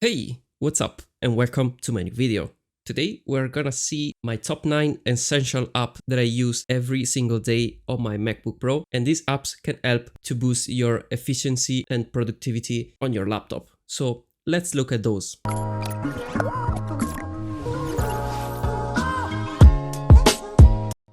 Hey, what's up and welcome to my new video. Today we're gonna see my top 9 essential apps that I use every single day on my MacBook Pro, and these apps can help to boost your efficiency and productivity on your laptop. So let's look at those.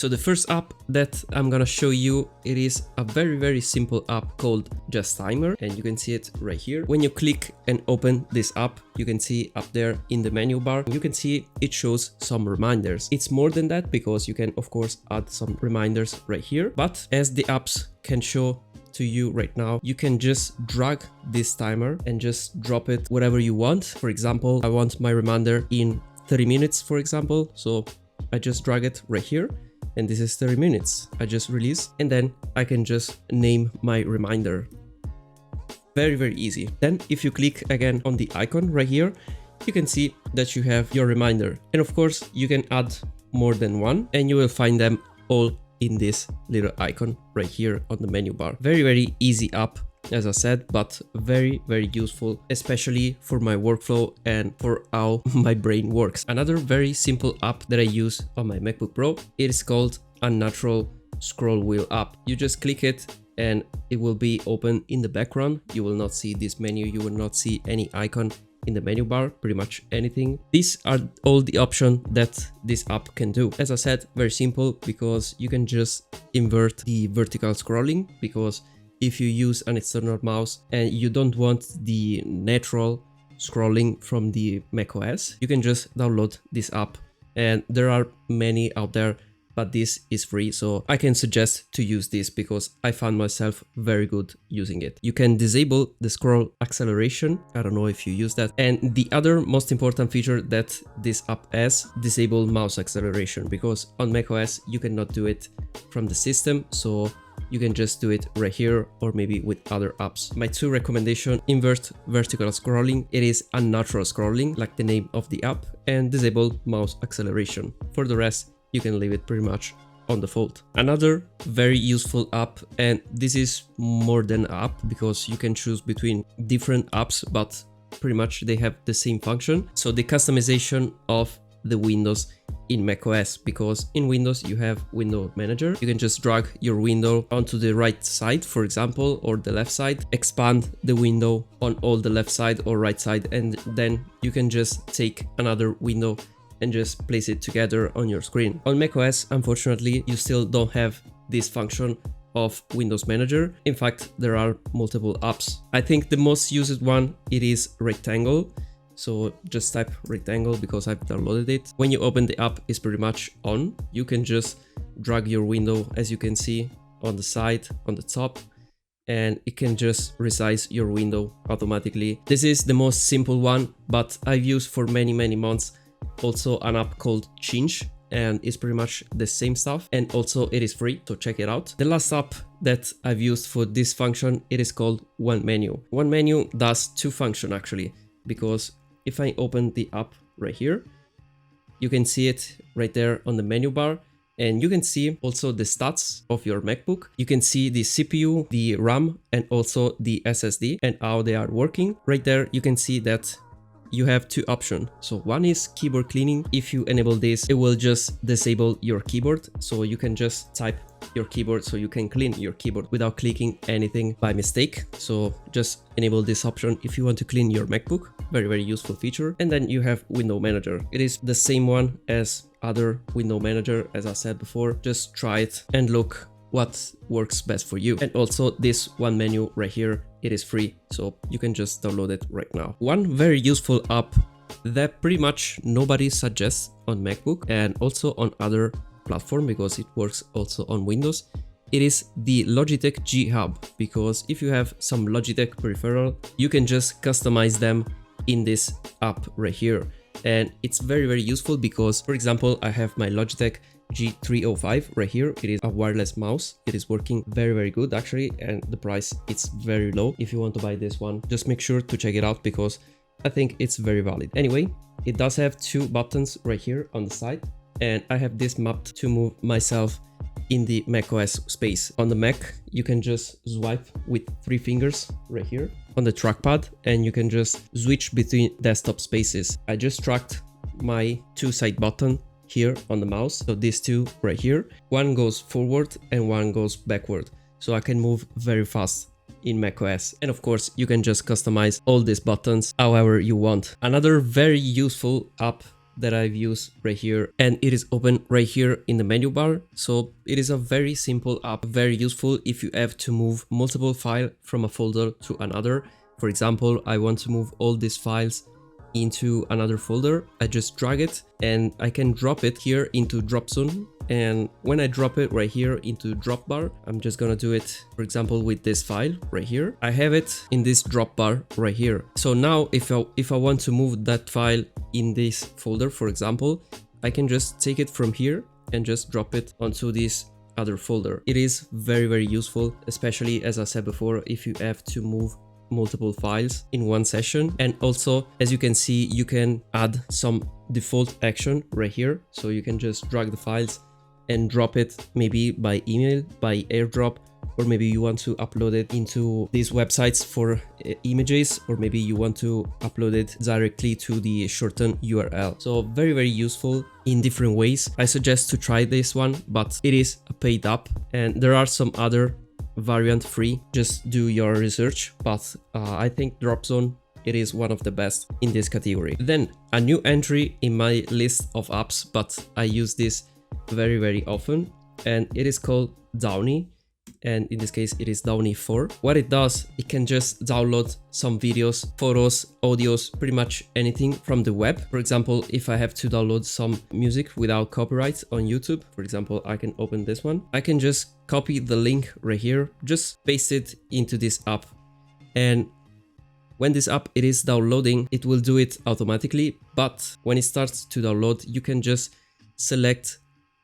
So the first app that I'm gonna show you, it is a very simple app called Just Timer, and you can see it right here. When you click and open this app, you can see up there in the menu bar, you can see it shows some reminders. It's more than that because you can of course add some reminders right here, but as the apps can show to you right now, you can just drag this timer and just drop it wherever you want. For example, I want my reminder in 30 minutes, for example, so I just drag it right here. And this is 30 minutes. I just release and then I can just name my reminder. Very easy. Then if you click again on the icon right here, you can see that you have your reminder. And of course you can add more than one and you will find them all in this little icon right here on the menu bar. Very easy app, as I said, but very useful, especially for my workflow and for how my brain works. Another very simple app that I use on my MacBook Pro, it is called Unnatural scroll wheel app. You just click it and it will be open in the background. You will not see this menu, you will not see any icon in the menu bar, pretty much anything. These are all the options that this app can do. As I said, very simple because you can just invert the vertical scrolling, because if you use an external mouse and you don't want the natural scrolling from the macOS, you can just download this app. And there are many out there, but this is free, so I can suggest to use this because I found myself very good using it. You can disable the scroll acceleration. I don't know if you use that. And the other most important feature that this app has, disable mouse acceleration, because on macOS you cannot do it from the system, so you can just do it right here or maybe with other apps. My two recommendations: invert vertical scrolling, it is unnatural scrolling like the name of the app, and disable mouse acceleration. For the rest, you can leave it pretty much on default. Another very useful app, and this is more than an app because you can choose between different apps, but pretty much they have the same function. So the customization of the windows in macOS, because in Windows you have window manager. You can just drag your window onto the right side, for example, or the left side, expand the window on all the left side or right side, and then you can just take another window and just place it together on your screen. On macOS, unfortunately, you still don't have this function of Windows Manager. In fact, there are multiple apps. I think the most used one, it is Rectangle. So just type Rectangle because I've downloaded it. When you open the app, it's pretty much on. You can just drag your window, as you can see, on the side, on the top, and it can just resize your window automatically. This is the most simple one, but I've used for many months also an app called Change, and it's pretty much the same stuff, and also it is free, so check it out. The last app that I've used for this function, it is called One Menu. One Menu does two functions actually, because if I open the app right here, you can see it right there on the menu bar, and you can see also the stats of your MacBook. You can see the CPU, the RAM, and also the SSD and how they are working. Right there, you can see that you have two options. So one is keyboard cleaning. If you enable this, it will just disable your keyboard. So you can just type your keyboard, so you can clean your keyboard without clicking anything by mistake. So just enable this option if you want to clean your MacBook. Very useful feature. And then you have Window Manager. It is the same one as other Window Manager, as I said before. Just try it and look what works best for you. And also this One Menu right here, it is free, so you can just download it right now. One very useful app that pretty much nobody suggests on MacBook and also on other platform, because it works also on Windows, it is the Logitech Hub. Because if you have some Logitech peripheral, you can just customize them in this app right here, and it's very useful because, for example, I have my Logitech G305 right here. It is a wireless mouse. It is working very good actually, and the price, it's very low. If you want to buy this one, just make sure to check it out because I think it's very valid. Anyway, it does have two buttons right here on the side, and I have this mapped to move myself in the macOS space. On the Mac, you can just swipe with 3 fingers right here on the trackpad, and you can just switch between desktop spaces. I just tracked my 2 side button here on the mouse, so these 2 right here. One goes forward and one goes backward, so I can move very fast in macOS. And of course, you can just customize all these buttons however you want. Another very useful app that I've used right here, and it is open right here in the menu bar. So it is a very simple app, very useful if you have to move multiple files from a folder to another. For example, I want to move all these files into another folder. I just drag it and I can drop it here into Dropzone. And when I drop it right here into drop bar, I'm just gonna do it, for example, with this file right here. I have it in this drop bar right here. So now if I want to move that file in this folder, for example, I can just take it from here and just drop it onto this other folder. It is very, very useful, especially as I said before, if you have to move multiple files in one session. And also, as you can see, you can add some default action right here. So you can just drag the files and drop it maybe by email, by airdrop, or maybe you want to upload it into these websites for images, or maybe you want to upload it directly to the shortened URL. So very, very useful in different ways. I suggest to try this one, but it is a paid app, and there are some other variant free. Just do your research, but I think Dropzone, it is one of the best in this category. Then a new entry in my list of apps, but I use this very, very often, and it is called Downy, and in this case it is Downy 4. What it does, it can just download some videos, photos, audios, pretty much anything from the web. For example, if I have to download some music without copyright on YouTube, for example, I can open this one. I can just copy the link right here, just paste it into this app, and when this app it is downloading, it will do it automatically. But when it starts to download, you can just select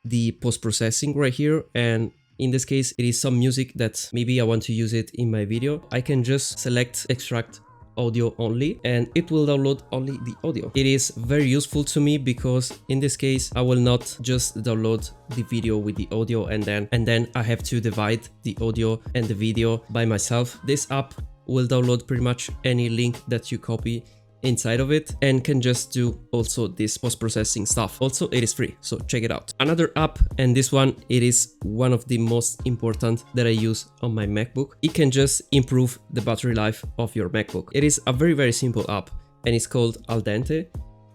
the post-processing right here, and in this case it is some music that maybe I want to use it in my video. I can just select extract audio only, and it will download only the audio. It is very useful to me because in this case I will not just download the video with the audio and then I have to divide the audio and the video by myself. This app will download pretty much any link that you copy inside of it, and can just do also this post-processing stuff. Also, it is free, so check it out. Another app, and this one, it is one of the most important that I use on my MacBook. It can just improve the battery life of your MacBook. It is a very, very simple app, and it's called Dente,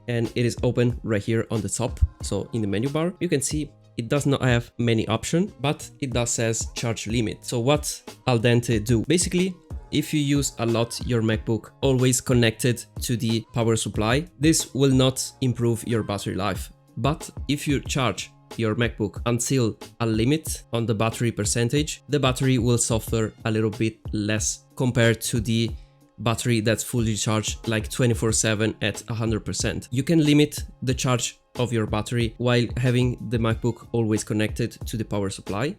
and it is open right here on the top. So in the menu bar, you can see it does not have many options, but it does says charge limit. So what Dente do? Basically, if you use a lot your MacBook always connected to the power supply, this will not improve your battery life. But if you charge your MacBook until a limit on the battery percentage, the battery will suffer a little bit less compared to the battery that's fully charged like 24/7 at 100%. You can limit the charge of your battery while having the MacBook always connected to the power supply,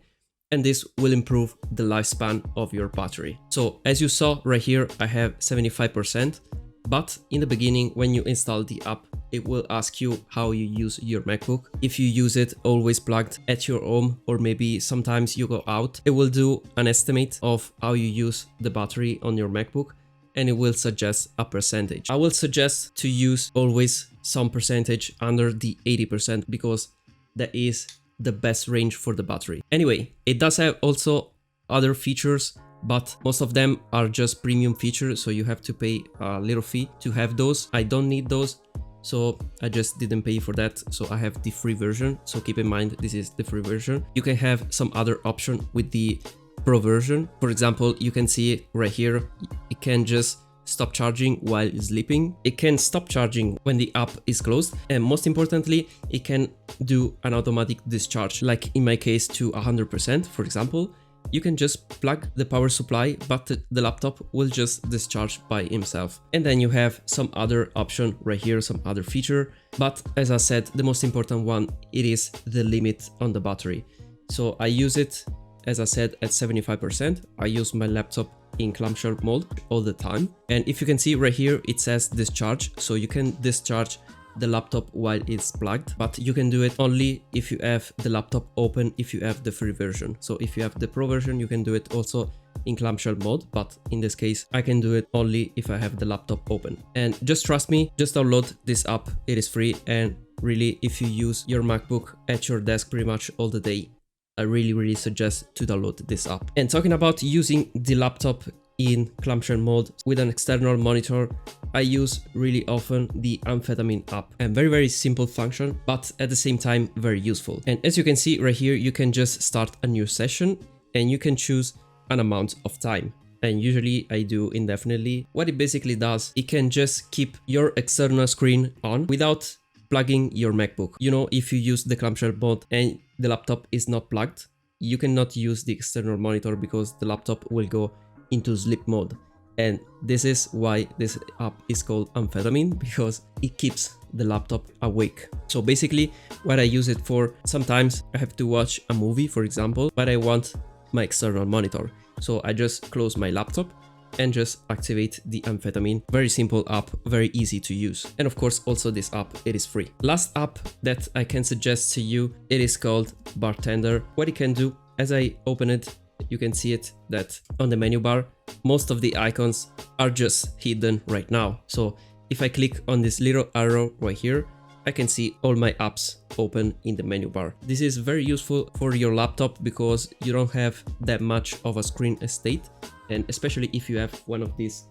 and this will improve the lifespan of your battery. So as you saw right here, I have 75%, but in the beginning when you install the app, it will ask you how you use your MacBook. If you use it always plugged at your home, or maybe sometimes you go out, it will do an estimate of how you use the battery on your MacBook, and it will suggest a percentage. I will suggest to use always some percentage under the 80% because that is the best range for the battery. Anyway, it does have also other features, but most of them are just premium features, so you have to pay a little fee to have those. I don't need those, so I just didn't pay for that. So I have the free version, so keep in mind this is the free version. You can have some other option with the pro version. For example, you can see right here, it can just stop charging while sleeping. It can stop charging when the app is closed, and most importantly, it can do an automatic discharge, like in my case to 100%. For example, you can just plug the power supply, but the laptop will just discharge by himself. And then you have some other option right here, some other feature, but as I said, the most important one, it is the limit on the battery. So I use it, as I said, at 75%. I use my laptop in clamshell mode all the time, and if you can see right here, it says discharge, so you can discharge the laptop while it's plugged, but you can do it only if you have the laptop open, if you have the free version. So if you have the pro version, you can do it also in clamshell mode, but in this case I can do it only if I have the laptop open. And just trust me, just download this app, it is free, and really if you use your MacBook at your desk pretty much all the day, I really suggest to download this app. And talking about using the laptop in clamshell mode with an external monitor, I use really often the Amphetamine app, and very simple function, but at the same time very useful. And as you can see right here, you can just start a new session and you can choose an amount of time, and usually I do indefinitely. What it basically does, it can just keep your external screen on without plugging your MacBook. You know, if you use the clamshell mode and the laptop is not plugged, you cannot use the external monitor because the laptop will go into sleep mode. And this is why this app is called Amphetamine, because it keeps the laptop awake. So basically what I use it for, sometimes I have to watch a movie, for example, but I want my external monitor. So I just close my laptop and just activate the Amphetamine. Very simple app, very easy to use. And of course also this app, it is free. Last app that I can suggest to you, it is called Bartender. What it can do, as I open it, you can see it that on the menu bar, most of the icons are just hidden right now. So if I click on this little arrow right here, I can see all my apps open in the menu bar. This is very useful for your laptop because you don't have that much of a screen estate. And especially if you have one of these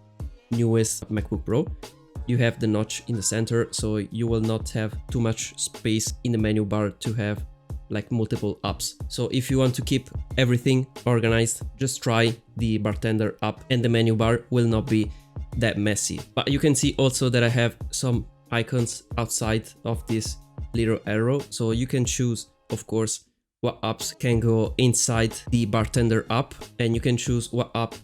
newest MacBook Pro, you have the notch in the center, so you will not have too much space in the menu bar to have like multiple apps. So if you want to keep everything organized, just try the Bartender app and the menu bar will not be that messy. But you can see also that I have some icons outside of this little arrow, so you can choose, of course, what apps can go inside the Bartender app, and you can choose what app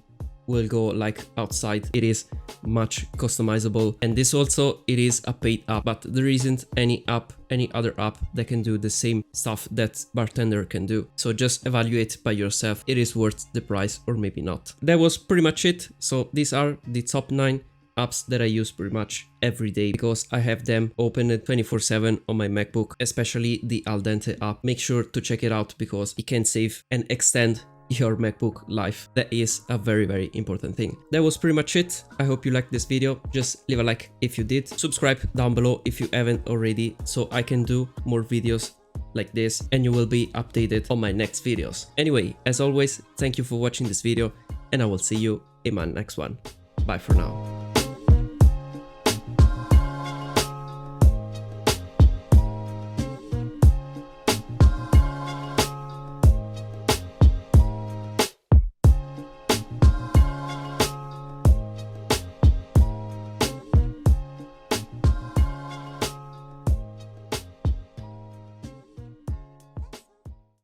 will go like outside. It is much customizable, and this also, it is a paid app, but there isn't any other app that can do the same stuff that Bartender can do. So just evaluate by yourself, it is worth the price or maybe not. That was pretty much it. So these are the top 9 apps that I use pretty much every day because I have them open 24/7 on my MacBook, especially the Dente app. Make sure to check it out because it can save and extend your MacBook life. That is a very important thing. That was pretty much it. I hope you liked this video. Just leave a like if you did. Subscribe down below if you haven't already, so I can do more videos like this and you will be updated on my next videos. Anyway, as always, thank you for watching this video and I will see you in my next one. Bye for now.